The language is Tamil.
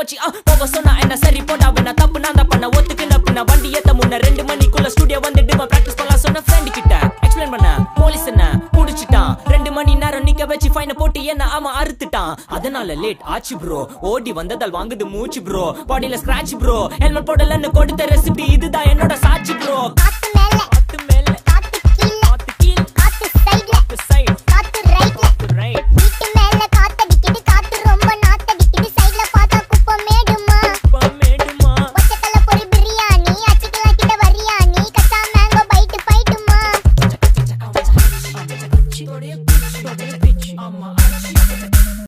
வச்சு போக சொன்னா என்ன சரி போட்டா வேணா தப்பு நான் தான் பண்ண ஒத்துக்குன பின்ன வண்டி ஏத்த முன்ன 2 மணிக்குள்ள ஸ்டுடியோ வந்துட்டு பிராக்டிஸ் பண்ணலாம் சொன்ன ஃப்ரெண்ட் கிட்ட எக்ஸ்பிளைன் பண்ண போலீஸ் என்ன புடிச்சிட்டான் 2 மணி நேரம் நிக்க வச்சு ஃபைன போட்டு என்ன அவன் அறுத்துட்டான் அதனால லேட் ஆச்சு ப்ரோ ஓடி வந்ததால் வாங்குது மூச்சு ப்ரோ பாடியில ஸ்கிராட்ச் ப்ரோ ஹெல்மெட் போடலன்னு கொடுத்த ரெசிபி இதுதான் என்னோட சாட்சி ப்ரோ காத்து மேல காத்து கீழ காத்து சைடுல காத்து ரைட்ல வீட்டு மேல காத்தடிக்குது காத்து ரொம்ப நாத்தடிக்குது சைடுல பார்த்தா குப்பை மேடுமா ஒச்சக்கல்ல பொரி பிரியாணி அச்சிக்கலாம் கிட்ட வரியாணி கச்சா மேங்கோ பைட்டு பைட்டுமா